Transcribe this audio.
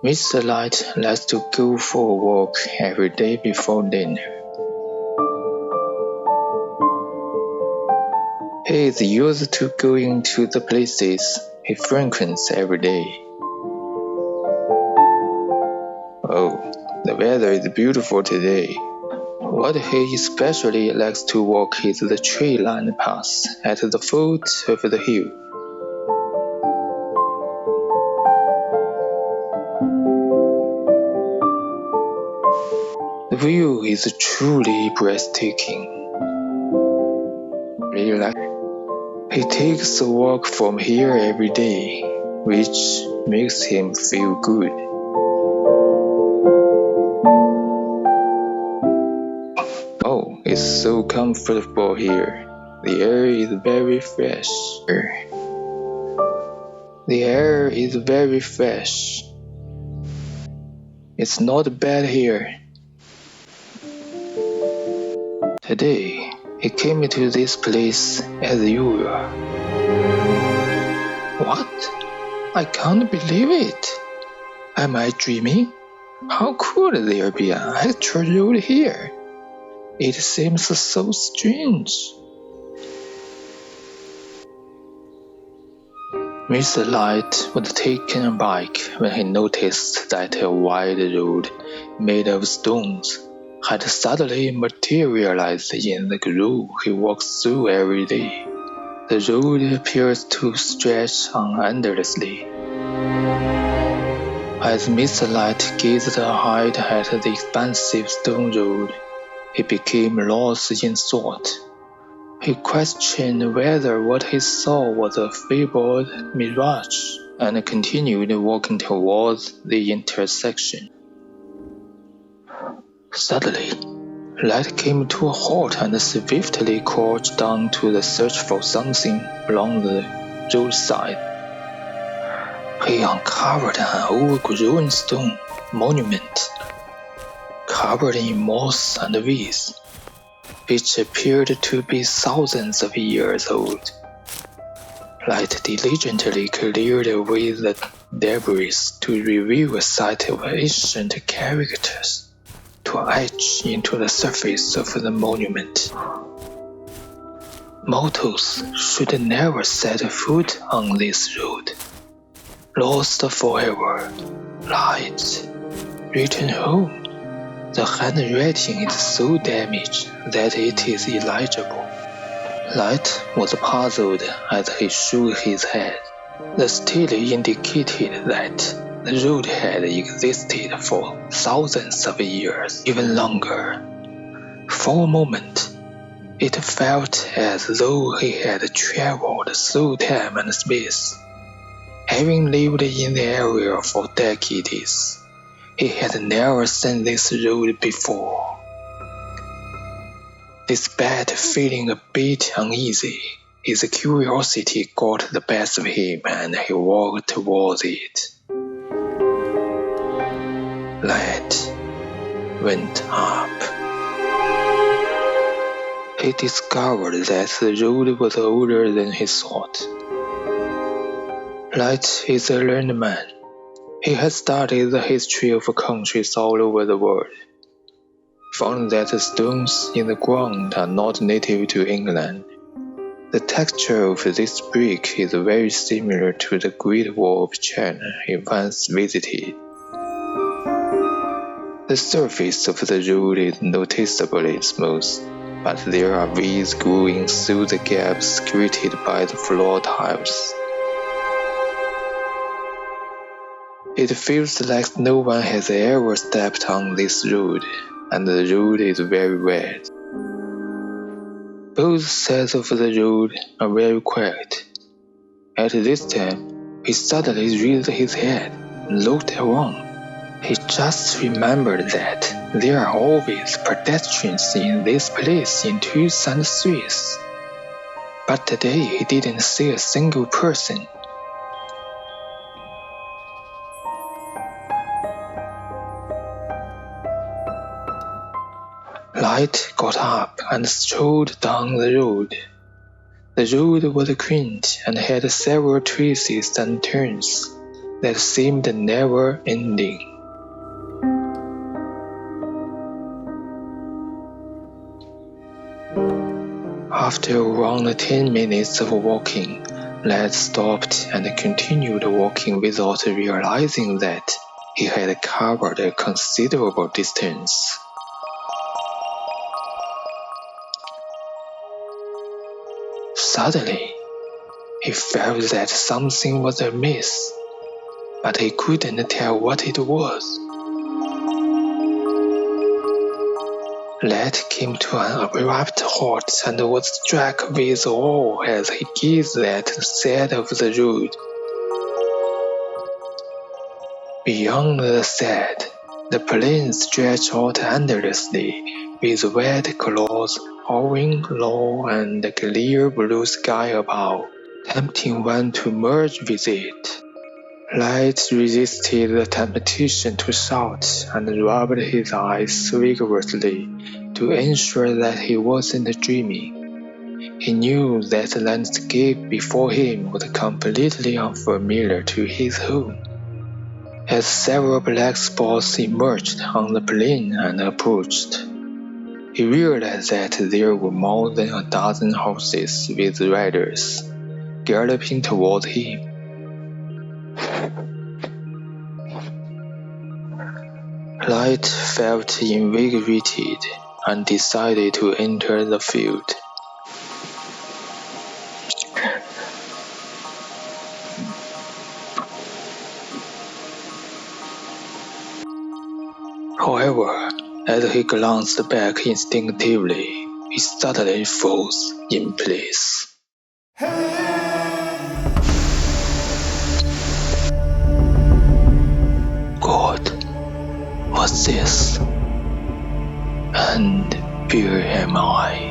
Mr. Light likes to go for a walk every day before dinner. He is used to going to the places he frequents every day. Oh, the weather is beautiful today. What he especially likes to walk is the tree-lined path at the foot of the hill. The view is truly breathtaking. He takes a walk from here every day, which makes him feel good. Oh, it's so comfortable here. The air is very fresh. The air is very fresh. It's not bad here. Today, he came to this place as usual. What? I can't believe it. Am I dreaming? How could there be an actual road here? It seems so strange. Mr. Light was taken aback when he noticed that a wide road made of stones had suddenly materialized in the grove he walks through every day. The road appears to stretch on endlessly. As Mr. Light gazed ahead at the expansive stone road, he became lost in thought. He questioned whether what he saw was a fabled mirage and continued walking towards the intersection. Suddenly, Light came to a halt and swiftly crouched down to search for something along the roadside. He uncovered an overgrown stone monument, covered in moss and weeds, which appeared to be thousands of years old. Light diligently cleared away the debris to reveal a sight of ancient characters to etch into the surface of the monument. Mortals should never set foot on this road. Lost forever. Light. Return home. The handwriting is so damaged that it is illegible. Light was puzzled as he shook his head. The stele indicated that the road had existed for thousands of years, even longer. For a moment, it felt as though he had traveled through time and space. Having lived in the area for decades, he had never seen this road before. Despite feeling a bit uneasy, his curiosity got the best of him and he walked towards it. Light went up. He discovered that the road was older than he thought. Light is a learned man. He has studied the history of countries all over the world, found that the stones in the ground are not native to England. The texture of this brick is very similar to the Great Wall of China he once visited. The surface of the road is noticeably smooth, but there are weeds growing through the gaps created by the floor tiles. It feels like no one has ever stepped on this road, and the road is very wet. Both sides of the road are very quiet. At this time, he suddenly raised his head and looked around. He just remembered that there are always pedestrians in this place in twos and threes. But today he didn't see a single person. Light got up and strolled down the road. The road was quaint and had several twists and turns. that seemed never ending. After around 10 minutes of walking, Lad stopped and continued walking without realizing that he had covered a considerable distance. Suddenly, he felt that something was amiss, but he couldn't tell what it was. Lad came to an abrupt halt and was struck with awe as he gazed at the side of the road. Beyond the side, the plain stretched out endlessly, with wide clouds hovering low and the clear blue sky above, tempting one to merge with it. Lad resisted the temptation to shout and rubbed his eyes vigorously to ensure that he wasn't dreaming. He knew that the landscape before him was completely unfamiliar to his home. As several black spots emerged on the plain and approached, he realized that there were more than a dozen horses with riders galloping toward him. Lad felt invigorated and decided to enter the field. However, as he glanced back instinctively, he suddenly froze in place. God, what's this? And here am I.